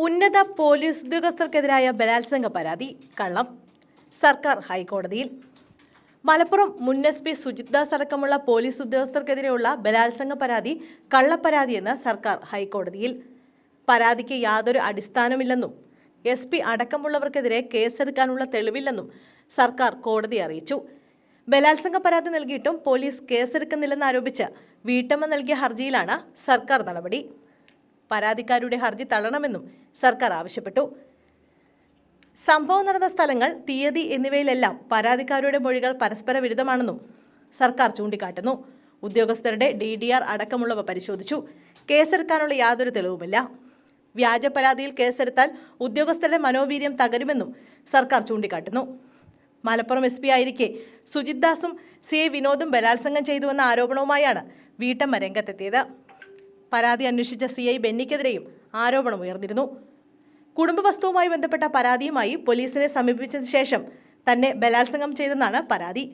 ഉന്നത പോലീസ് ഉദ്യോഗസ്ഥർക്കെതിരായ ബലാത്സംഗ പരാതി കള്ളം. സർക്കാർ ഹൈക്കോടതിയിൽ. മലപ്പുറം മുൻ SP സുജിത് ദാസ് അടക്കമുള്ള പോലീസ് ഉദ്യോഗസ്ഥർക്കെതിരെയുള്ള ബലാത്സംഗ പരാതി കള്ളപ്പരാതിയെന്ന് സർക്കാർ ഹൈക്കോടതിയിൽ. പരാതിക്ക് യാതൊരു അടിസ്ഥാനമില്ലെന്നും SP അടക്കമുള്ളവർക്കെതിരെ കേസെടുക്കാനുള്ള തെളിവില്ലെന്നും സർക്കാർ കോടതിയെ അറിയിച്ചു. ബലാത്സംഗ പരാതി നൽകിയിട്ടും പോലീസ് കേസെടുക്കുന്നില്ലെന്നാരോപിച്ച് വീട്ടമ്മ നൽകിയ ഹർജിയിലാണ് സർക്കാർ നടപടി. പരാതിക്കാരുടെ ഹർജി തള്ളണമെന്നും സർക്കാർ ആവശ്യപ്പെട്ടു. സംഭവം നടന്ന സ്ഥലങ്ങൾ, തീയതി എന്നിവയിലെല്ലാം പരാതിക്കാരുടെ മൊഴികൾ പരസ്പര വിരുദ്ധമാണെന്നും സർക്കാർ ചൂണ്ടിക്കാട്ടുന്നു. ഉദ്യോഗസ്ഥരുടെ DDR അടക്കമുള്ളവ പരിശോധിച്ചു. കേസെടുക്കാനുള്ള യാതൊരു തെളിവുമില്ല. വ്യാജ പരാതിയിൽ കേസെടുത്താൽ ഉദ്യോഗസ്ഥരുടെ മനോവീര്യം തകരുമെന്നും സർക്കാർ ചൂണ്ടിക്കാട്ടുന്നു. മലപ്പുറം SP ആയിരിക്കെ സുജിത് ദാസും CI വിനോദും ബലാത്സംഗം ചെയ്തുവെന്ന ആരോപണവുമായാണ് വീട്ടമ്മ രംഗത്തെത്തിയത്. പരാതി അന്വേഷിച്ച CI ബെന്നിക്കെതിരെയും ആരോപണമുയർന്നിരുന്നു. കുടുംബ വസ്തുവുമായി ബന്ധപ്പെട്ട പരാതിയുമായി പോലീസിനെ സമീപിച്ചതിനു ശേഷം തന്നെ ബലാത്സംഗം ചെയ്തെന്നാണ് പരാതി.